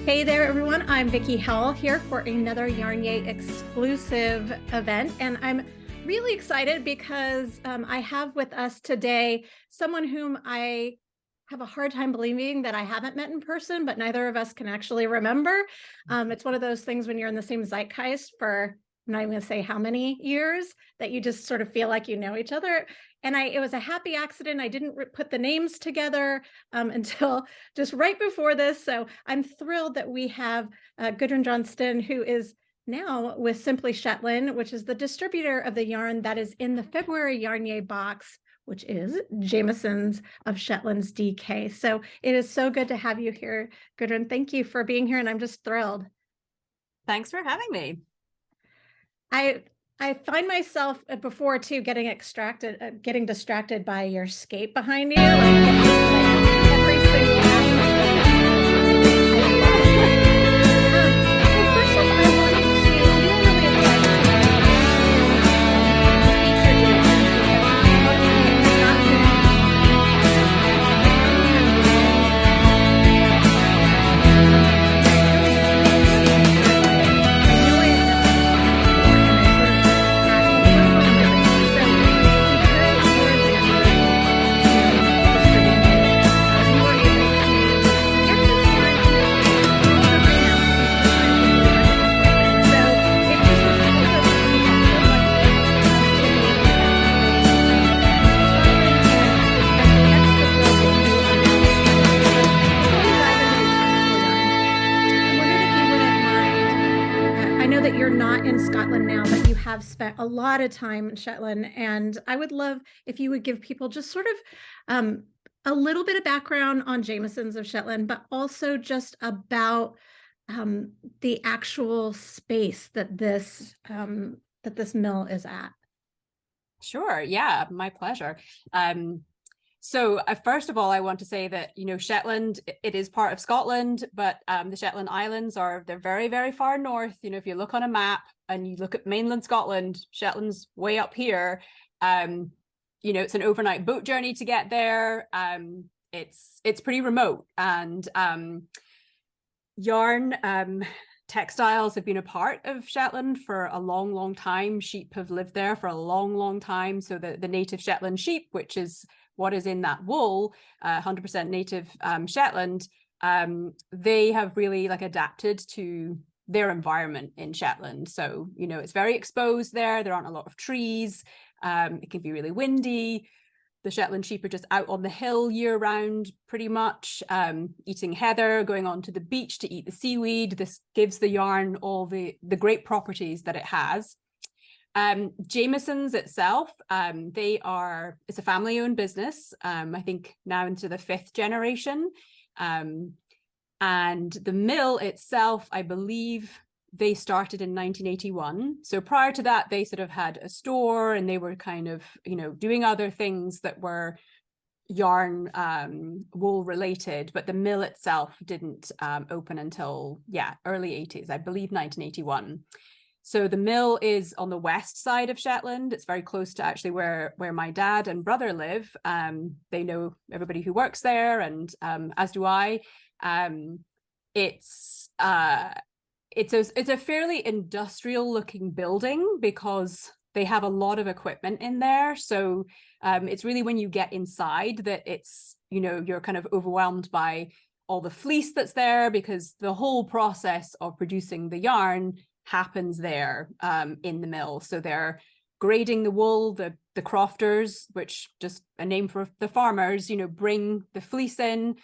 Hey there, everyone. I'm Vicki Howell here for another YarnYAY exclusive event. And I'm really excited because I have with us today someone whom I have a hard time believing that I haven't met in person, but neither of us can actually remember. It's one of those things when you're in the same zeitgeist for, I'm not even going to say how many years, that you just sort of feel like you know each other. And it was a happy accident. I didn't put the names together until just right before this. So I'm thrilled that we have Gudrun Johnston, who is now with Simply Shetland, which is the distributor of the yarn that is in the February YarnYAY box, which is Jamesons of Shetland's DK. So it is so good to have you here, Gudrun. Thank you for being here, and I'm just thrilled. Thanks for having me. I find myself before too getting distracted by your scape behind you. Like every single aspect. First off, I wanted to really have spent a lot of time in Shetland, and I would love if you would give people just sort of a little bit of background on Jamesons of Shetland, but also just about the actual space that this mill is at. Sure, yeah, my pleasure. So first of all, I want to say that, you know, Shetland, it is part of Scotland, but the Shetland Islands they're very, very far north. You know, if you look on a map and you look at mainland Scotland, Shetland's way up here. You know, it's an overnight boat journey to get there. It's pretty remote, and yarn textiles have been a part of Shetland for a long, long time. Sheep have lived there for a long, long time. So the native Shetland sheep, which is what is in that wool, 100% native Shetland, they have really like adapted to their environment in Shetland. So, you know, it's very exposed there. There aren't a lot of trees. It can be really windy. The Shetland sheep are just out on the hill year round, pretty much, eating heather, going onto the beach to eat the seaweed. This gives the yarn all the great properties that it has. Jamieson's itself, it's a family-owned business, I think now into the 5th generation. And the mill itself, I believe they started in 1981. So prior to that, they sort of had a store, and they were kind of, you know, doing other things that were yarn, wool related, but the mill itself didn't open until, early 80s, I believe 1981. So the mill is on the west side of Shetland. It's very close to actually where my dad and brother live. They know everybody who works there, and as do I. It's a fairly industrial looking building because they have a lot of equipment in there. So it's really when you get inside that it's, you know, you're kind of overwhelmed by all the fleece that's there, because the whole process of producing the yarn happens there in the mill. So they're grading the wool, the crofters, which just a name for the farmers, you know, bring the fleece in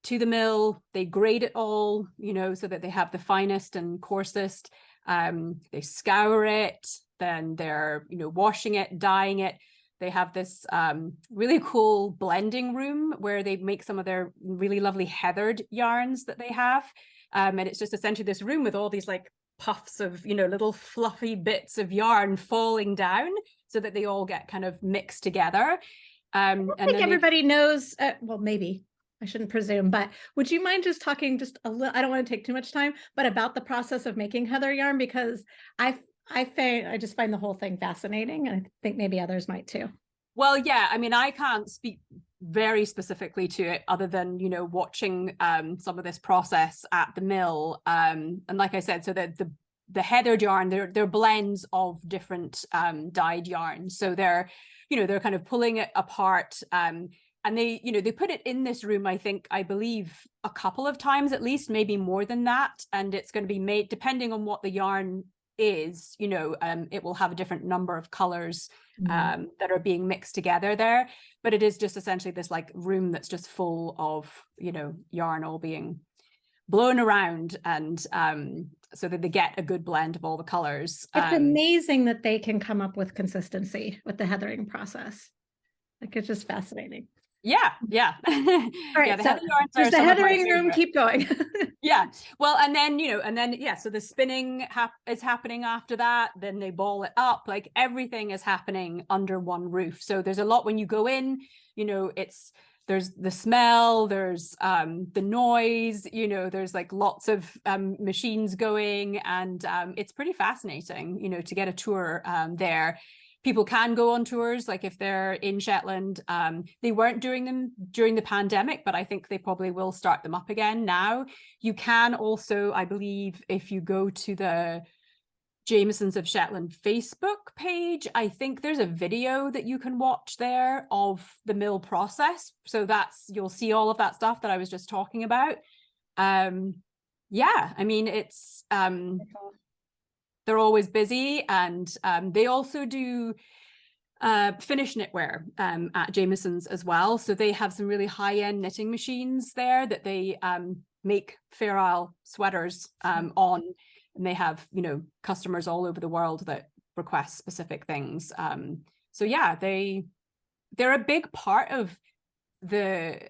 to the mill. They grade it all, you know, so that they have the finest and coarsest. They scour it, then they're, you know, washing it, dyeing it. They have this really cool blending room where they make some of their really lovely heathered yarns that they have. And it's just essentially this room with all these like puffs of, you know, little fluffy bits of yarn falling down so that they all get kind of mixed together. I think everybody knows, well, maybe I shouldn't presume, but would you mind just talking just a little, I don't want to take too much time, but about the process of making heather yarn, because I just find the whole thing fascinating, and I think maybe others might too. Well, yeah, I mean, I can't speak very specifically to it, other than, you know, watching some of this process at the mill. And like I said, so the heathered yarn, they're blends of different dyed yarns. So they're, you know, they're kind of pulling it apart. And they, you know, they put it in this room, I believe a couple of times at least, maybe more than that. And it's going to be made, depending on what the yarn is, you know, it will have a different number of colors that are being mixed together there. But it is just essentially this like room that's just full of, you know, yarn all being blown around, and so that they get a good blend of all the colors. It's amazing that they can come up with consistency with the heathering process. Like, it's just fascinating. Yeah. All right, yeah, so there's the heathering room. Keep going. Yeah, well, and then, you know, yeah, so the spinning is happening after that. Then they ball it up. Like, everything is happening under one roof. So there's a lot when you go in, you know, there's the smell, there's the noise, you know, there's like lots of machines going, and it's pretty fascinating, you know, to get a tour there. People can go on tours, like if they're in Shetland. They weren't doing them during the pandemic, but I think they probably will start them up again now. You can also, I believe, if you go to the Jamesons of Shetland Facebook page, I think there's a video that you can watch there of the mill process. So you'll see all of that stuff that I was just talking about. Yeah, I mean, it's they're always busy, and they also do finished knitwear at Jameson's as well. So they have some really high-end knitting machines there that they make Fair Isle sweaters on, and they have, you know, customers all over the world that request specific things. So yeah, they're a big part of the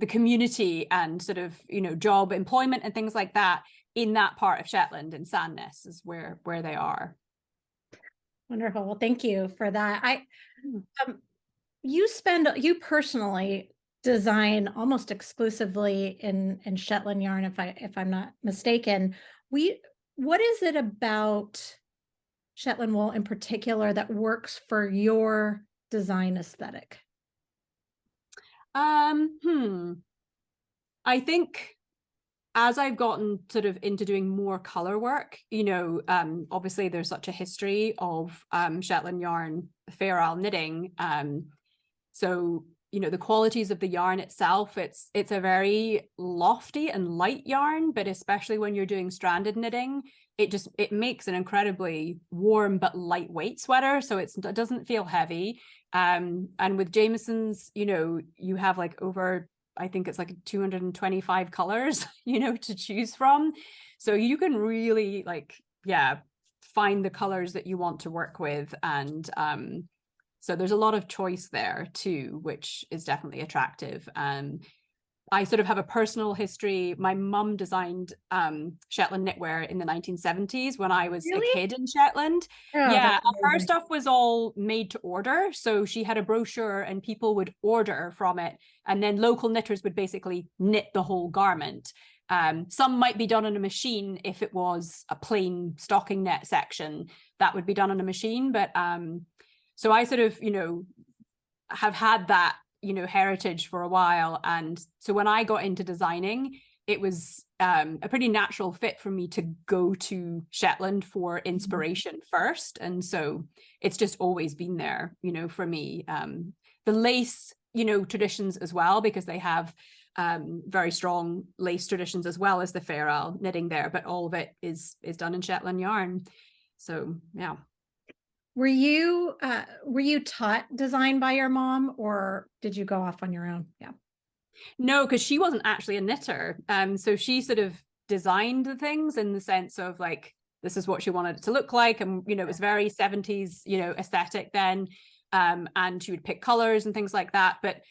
community and sort of, you know, job employment and things like that in that part of Shetland, and Sandnes is where they are. Wonderful. Well, thank you for that. You personally design almost exclusively in Shetland yarn, if I'm not mistaken. What is it about Shetland wool in particular that works for your design aesthetic? I think as I've gotten sort of into doing more color work, you know, obviously there's such a history of Shetland yarn, Fair Isle knitting. So, you know, the qualities of the yarn itself, it's a very lofty and light yarn, but especially when you're doing stranded knitting, it makes an incredibly warm but lightweight sweater. So it doesn't feel heavy. And with Jameson's, you know, you have like over, I think it's like 225 colors, you know, to choose from. So you can really like, yeah, find the colors that you want to work with. And so there's a lot of choice there too, which is definitely attractive. I sort of have a personal history. My mum designed Shetland knitwear in the 1970s when I was a kid in Shetland. Oh, yeah, her stuff was all made to order. So she had a brochure and people would order from it. And then local knitters would basically knit the whole garment. Some might be done on a machine. If it was a plain stocking net section, that would be done on a machine. But so I sort of, you know, have had that, you know, heritage for a while. And so when I got into designing, it was a pretty natural fit for me to go to Shetland for inspiration first. And so it's just always been there, you know, for me. The lace, you know, traditions as well, because they have very strong lace traditions as well as the Fair Isle knitting there, but all of it is done in Shetland yarn. So yeah. Were you taught design by your mom, or did you go off on your own? Yeah. No, because she wasn't actually a knitter. So she sort of designed the things in the sense of like, this is what she wanted it to look like. And, you know, it was very 70s, you know, aesthetic then. And she would pick colors and things like that. But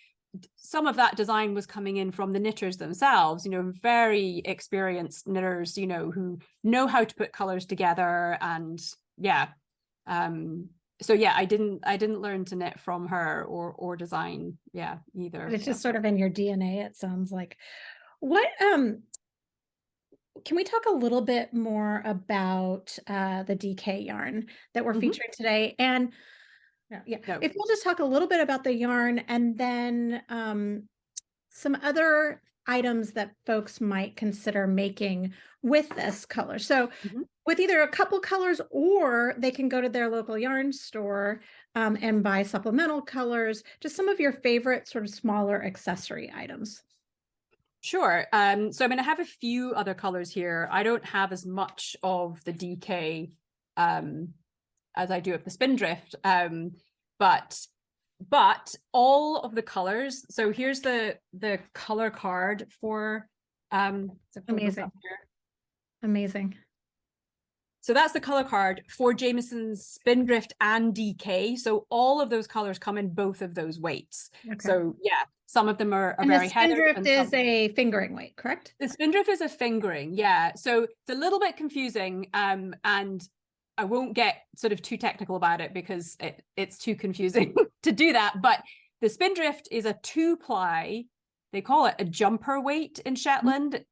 some of that design was coming in from the knitters themselves, you know, very experienced knitters, you know, who know how to put colors together. And yeah. So yeah, I didn't learn to knit from her or design, yeah, either. But it's just sort of in your DNA, it sounds like. What can we talk a little bit more about the DK yarn that we're featuring today? And Yeah. No. If you'll just talk a little bit about the yarn and then some other items that folks might consider making with this color. So with either a couple colors, or they can go to their local yarn store and buy supplemental colors, just some of your favorite sort of smaller accessory items. Sure. So I mean, I have a few other colors here. I don't have as much of the DK as I do of the Spindrift, but all of the colors. So here's the color card for Amazing. Amazing. So that's the color card for Jamieson's Spindrift and DK. So all of those colors come in both of those weights. Okay. So yeah, some of them are very heavy. The Spindrift is a fingering weight, correct? The Spindrift is a fingering, yeah. So it's a little bit confusing, and I won't get sort of too technical about it because it's too confusing to do that. But the Spindrift is a 2-ply, they call it a jumper weight in Shetland,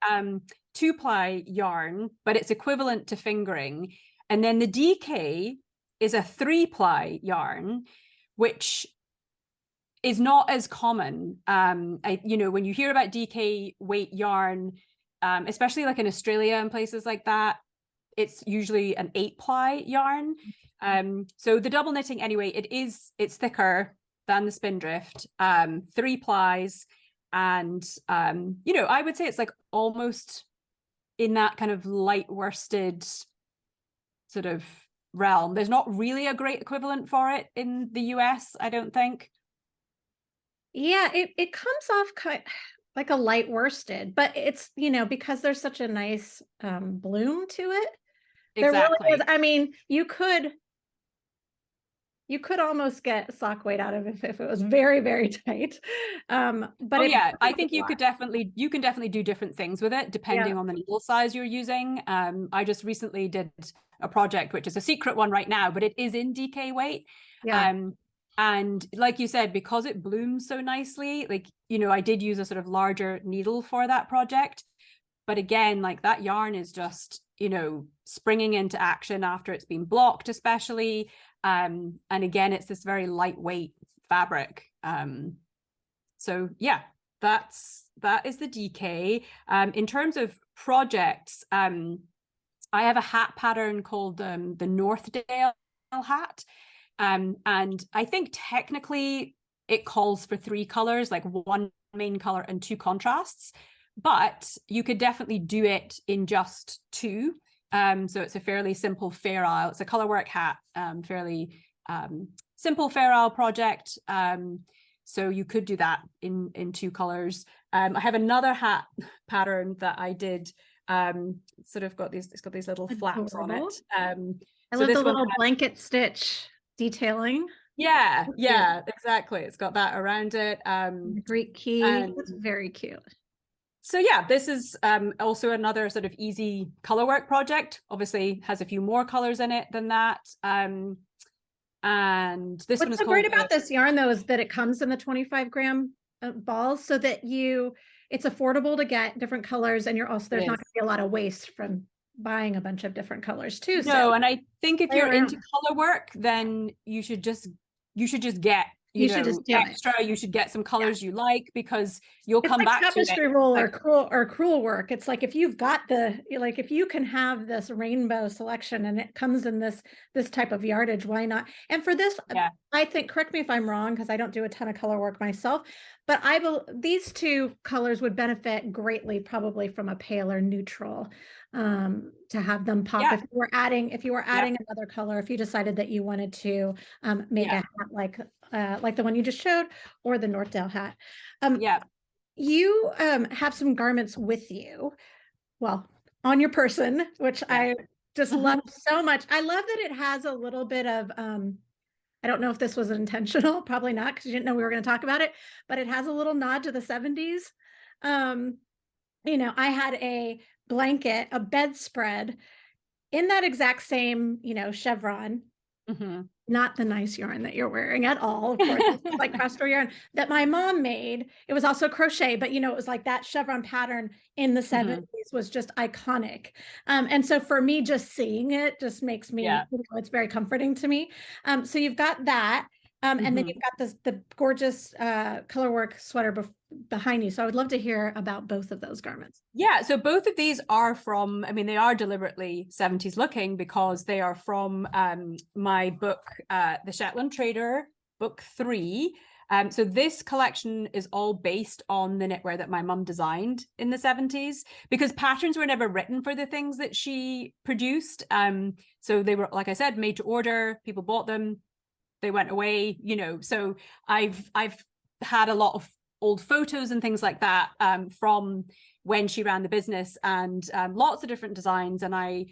2-ply yarn, but it's equivalent to fingering. And then the DK is a 3-ply yarn, which is not as common. You know, when you hear about DK weight yarn, especially like in Australia and places like that, it's usually an 8-ply yarn. So the double knitting, anyway, it's thicker than the Spindrift, 3 plies. And, you know, I would say it's like almost in that kind of light worsted sort of realm. There's not really a great equivalent for it in the US, I don't think. Yeah, it comes off kind like a light worsted, but it's, you know, because there's such a nice bloom to it. Exactly. There really is. I mean, you could almost get sock weight out of it if it was very, very tight. But yeah, I think you can definitely do different things with it depending on the needle size you're using. I just recently did a project, which is a secret one right now, but it is in DK weight. Yeah. And like you said, because it blooms so nicely, like, you know, I did use a sort of larger needle for that project. But again, like that yarn is just, you know, springing into action after it's been blocked, especially. And again, it's this very lightweight fabric. So yeah, that is the DK. In terms of projects, I have a hat pattern called the Northdale hat. And I think technically it calls for 3 colors, like 1 main color and 2 contrasts, but you could definitely do it in just 2. So it's a fairly simple Fair Isle. It's a colorwork hat, fairly simple Fair Isle project. So you could do that in 2 colors. I have another hat pattern that I did. Sort of it's got these little flaps on it. I love the little blanket stitch detailing. Yeah, exactly. It's got that around it. Greek key. That's very cute. So yeah, this is also another sort of easy colorwork project. Obviously has a few more colors in it than that. And this one is so great about this yarn though is that it comes in the 25 gram balls, so that it's affordable to get different colors, and there's not going to be a lot of waste from buying a bunch of different colors too. No, and I think if you're into color work, then you should just get you should get some colors you like, because you'll come back to it. Tapestry roll or crewel work. It's like if you've got if you can have this rainbow selection and it comes in this type of yardage, why not? And for this, I think, correct me if I'm wrong, because I don't do a ton of color work myself, but these 2 colors would benefit greatly probably from a paler neutral, to have them pop. If you were adding another color, if you decided that you wanted to make a hat like the one you just showed, or the Northdale hat. You have some garments with you, well, on your person, which I just love so much. I love that it has a little bit of I don't know if this was intentional, probably not, because you didn't know we were going to talk about it, but it has a little nod to the 70s. You know, I had a blanket, a bedspread in that exact same, you know, chevron, not the nice yarn that you're wearing at all, of course. It's like Crestor yarn that my mom made. It was also crochet, but you know, it was like that chevron pattern in the 70s was just iconic. And so for me, just seeing it just makes me, you know, it's very comforting to me. So you've got that. And then you've got the gorgeous colorwork sweater behind you. So I would love to hear about both of those garments. Yeah, so both of these are from, I mean, they are deliberately 70s looking because they are from my book, The Shetland Trader, book 3. So this collection is all based on the knitwear that my mum designed in the 70s, because patterns were never written for the things that she produced. So they were, like I said, made to order, people bought them, they went away, you know. So I've had a lot of old photos and things like that from when she ran the business, and lots of different designs. And I,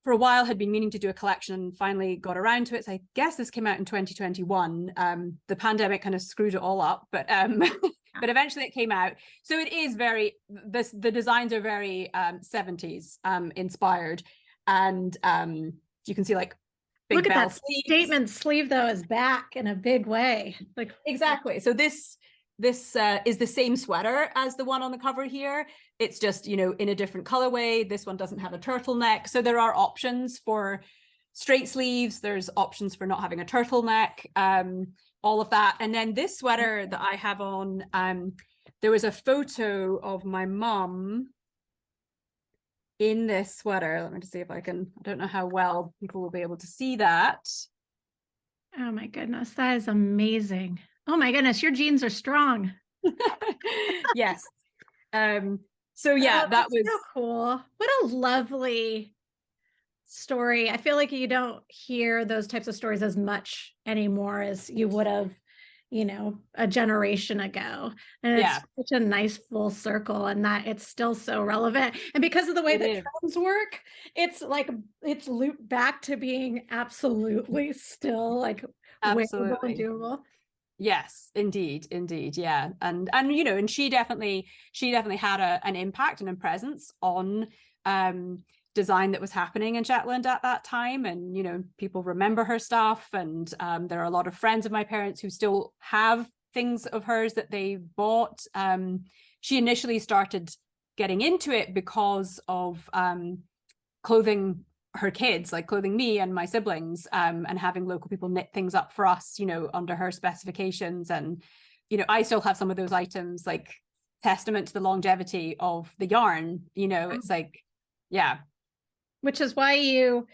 for a while, had been meaning to do a collection and finally got around to it. So I guess this came out in 2021. The pandemic kind of screwed it all up, but but eventually it came out. So it is very, the designs are very 70s inspired. And you can see like big Look at bell that sleeves. statement sleeve, though, is back in a big way. Like exactly. So this is the same sweater as the one on the cover here. It's just, you know, in a different colorway. This one doesn't have a turtleneck. So there are options for straight sleeves. There's options for not having a turtleneck, all of that. And then this sweater that I have on, there was a photo of my mum in this sweater. Let me just see if I don't know how well people will be able to see that. Oh my goodness, that is amazing. Oh my goodness, your jeans are strong. Yes. So yeah, that was so cool. What a lovely story. I feel like you don't hear those types of stories as much anymore as you would have, you know, a generation ago. And it's such a nice full circle, and that it's still so relevant. And because of the way that trends work, it's like it's looped back to being absolutely still like wearable and doable. Yes, indeed. Yeah. And you know, and she definitely had an impact and a presence on design that was happening in Shetland at that time. And, you know, people remember her stuff. And there are a lot of friends of my parents who still have things of hers that they bought. She initially started getting into it because of clothing her kids, like clothing me and my siblings, and having local people knit things up for us, you know, under her specifications. And, you know, I still have some of those items, like testament to the longevity of the yarn, you know. It's like, yeah. Which is why you,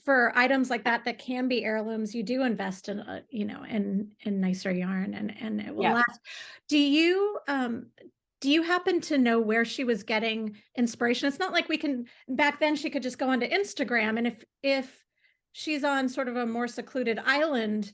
for items like that can be heirlooms, you do invest in you know, in nicer yarn, and it will last. Do you happen to know where she was getting inspiration? It's not like we can, back then she could just go onto Instagram, and if she's on sort of a more secluded island,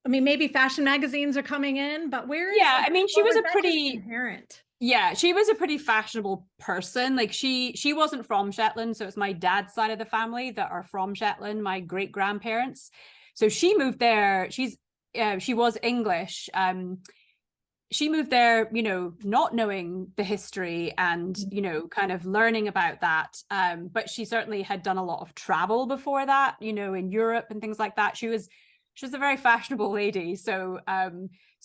I mean, maybe fashion magazines are coming in, but where? Yeah, I mean, she was a pretty inherent. Yeah, she was a pretty fashionable person. Like she wasn't from Shetland, so it's my dad's side of the family that are from Shetland, my great grandparents. So she moved there. She was English. She moved there, you know, not knowing the history and, you know, kind of learning about that. But she certainly had done a lot of travel before that, you know, in Europe and things like that. She was a very fashionable lady. So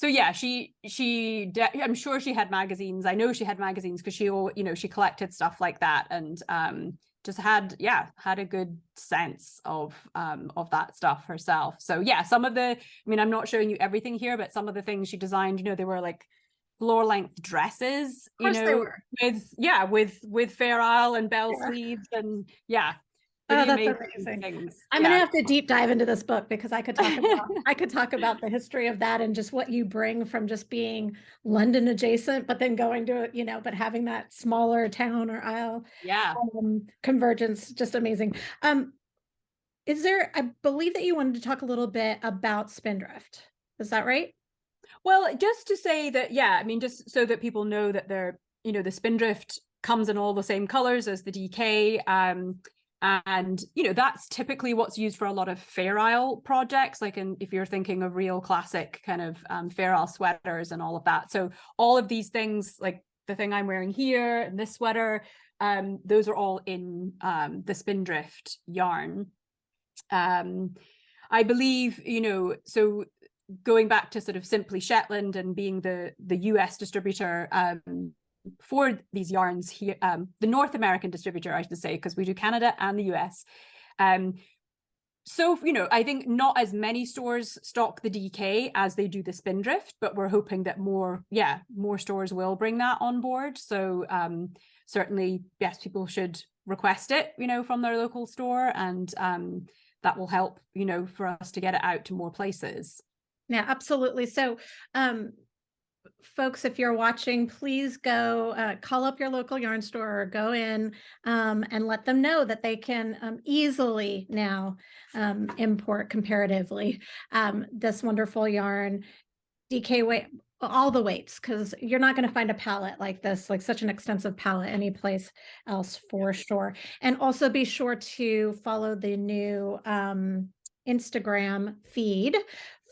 yeah, I'm sure she had magazines. I know she had magazines because she, you know, she collected stuff like that, and just had a good sense of that stuff herself. So yeah, some of the, I mean, I'm not showing you everything here, but some of the things she designed, you know, they were like floor length dresses, you know, with Fair Isle and bell sleeves, and oh, that's amazing. Things. I'm gonna have to deep dive into this book, because I could talk about the history of that and just what you bring from just being London adjacent, but then going to, you know, but having that smaller town or isle convergence, just amazing. Is there, I believe that you wanted to talk a little bit about Spindrift. Is that right? Well, just to say that, yeah, I mean, just so that people know that they're, you know, the Spindrift comes in all the same colors as the DK. And, you know, that's typically what's used for a lot of Fair Isle projects, like if you're thinking of real classic kind of Fair Isle sweaters and all of that. So all of these things, like the thing I'm wearing here and this sweater, those are all in the Spindrift yarn. I believe, you know, so going back to sort of Simply Shetland and being the US distributor for these yarns here, the North American distributor, I should say, because we do Canada and the US. So, I think not as many stores stock the DK as they do the Spindrift, but we're hoping that more stores will bring that on board. So certainly, yes, people should request it, from their local store, and that will help, for us to get it out to more places. Yeah, absolutely. So folks, if you're watching, please go call up your local yarn store or go in and let them know that they can easily now import comparatively this wonderful yarn, DK weight, all the weights, because you're not going to find a palette like this, like such an extensive palette anyplace else for sure. And also be sure to follow the new Instagram feed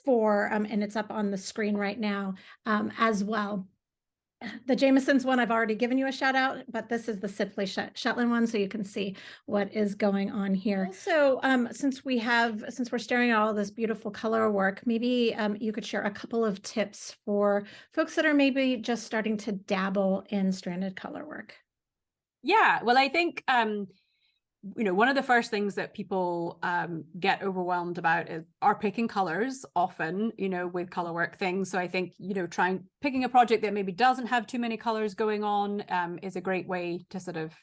for, and it's up on the screen right now as well. The Jamieson's one, I've already given you a shout out, but this is the Simply Shetland one, so you can see what is going on here. So since we're staring at all this beautiful color work, maybe you could share a couple of tips for folks that are maybe just starting to dabble in stranded color work. Yeah, well, I think one of the first things that people get overwhelmed about are picking colors often, with color work things. So I think, picking a project that maybe doesn't have too many colors going on is a great way to sort of,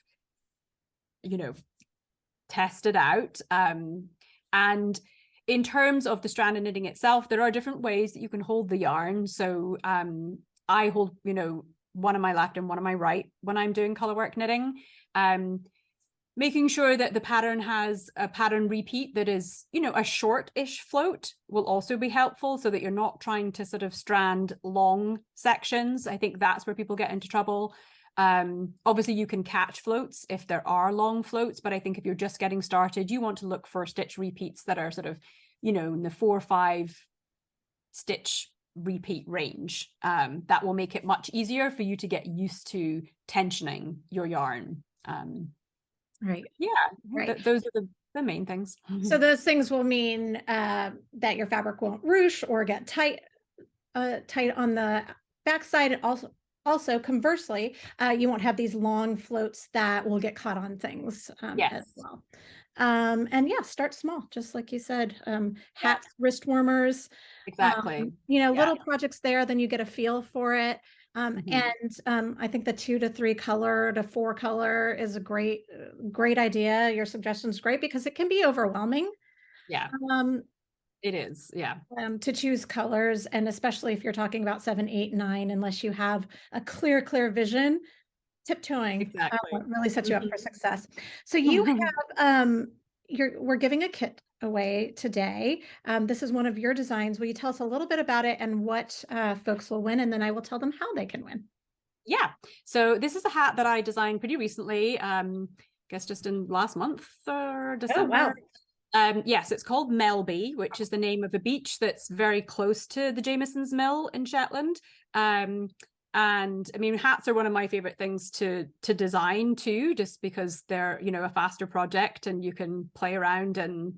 test it out. And in terms of the stranded knitting itself, there are different ways that you can hold the yarn. So I hold, one on my left and one on my right when I'm doing color work knitting. Making sure that the pattern has a pattern repeat that is, a short-ish float will also be helpful, so that you're not trying to sort of strand long sections. I think that's where people get into trouble. Obviously, you can catch floats if there are long floats, but I think if you're just getting started, you want to look for stitch repeats that are sort of, in the 4 or 5 stitch repeat range. That will make it much easier for you to get used to tensioning your yarn. Right. Yeah, right. Those are the main things. So those things will mean that your fabric won't ruche or get tight on the backside. And also conversely, you won't have these long floats that will get caught on things as well. And yeah, start small, just like you said, hats, wrist warmers, exactly. Little projects there, then you get a feel for it. And I think the 2 to 3 color to 4 color is a great idea. Your suggestion is great because it can be overwhelming. Yeah, it is. Yeah. To choose colors, and especially if you're talking about 7, 8, 9, unless you have a clear vision, tiptoeing really sets you up for success. So you have we're giving a kit away today. This is one of your designs. Will you tell us a little bit about it and what folks will win, and then I will tell them how they can win. Yeah, so this is a hat that I designed pretty recently, I guess just in last month or December. Oh, wow. Yes, it's called Melby, which is the name of a beach that's very close to the Jamieson's mill in Shetland. And I mean, hats are one of my favorite things to design too, just because they're, a faster project and you can play around and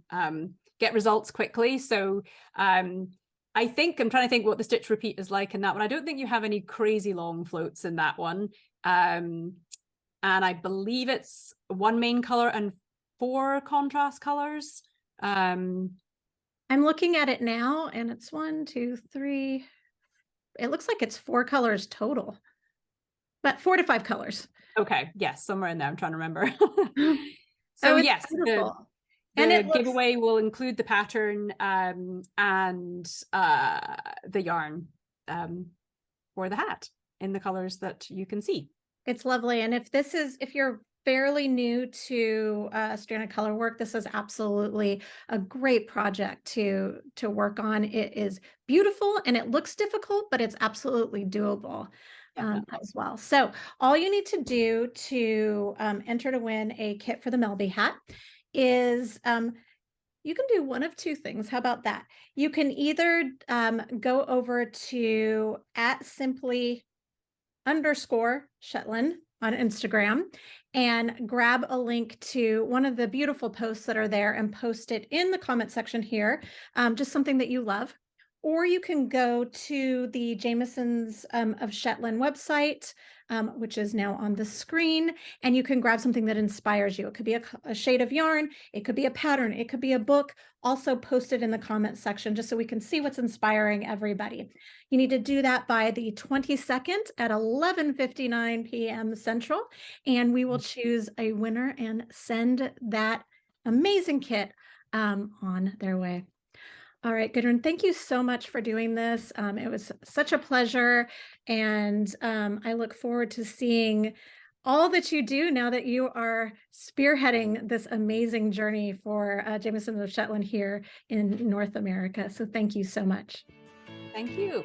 get results quickly. So I think I'm trying to think what the stitch repeat is like in that one. I don't think you have any crazy long floats in that one. And I believe it's 1 main color and 4 contrast colors. I'm looking at it now and it's 1, 2, 3. It looks like it's 4 colors total, but 4 to 5 colors. Okay. Yes. Somewhere in there. I'm trying to remember. So yes, the giveaway will include the pattern and the yarn for the hat in the colors that you can see. It's lovely. And if you're fairly new to stranded color work, this is absolutely a great project to work on. It is beautiful and it looks difficult, but it's absolutely doable as well. So all you need to do to enter to win a kit for the Melby hat is you can do one of 2 things. How about that? You can either go over to @simply_Shetland on Instagram and grab a link to one of the beautiful posts that are there and post it in the comment section here, just something that you love. or you can go to the Jamesons of Shetland website, which is now on the screen, and you can grab something that inspires you. It could be a shade of yarn, it could be a pattern, it could be a book. Also post it in the comments section just so we can see what's inspiring everybody. You need to do that by the 22nd at 11:59 p.m. Central, and we will choose a winner and send that amazing kit on their way. All right, Gudrun, thank you so much for doing this. It was such a pleasure, and I look forward to seeing all that you do now that you are spearheading this amazing journey for Jamesons of Shetland here in North America. So thank you so much. Thank you.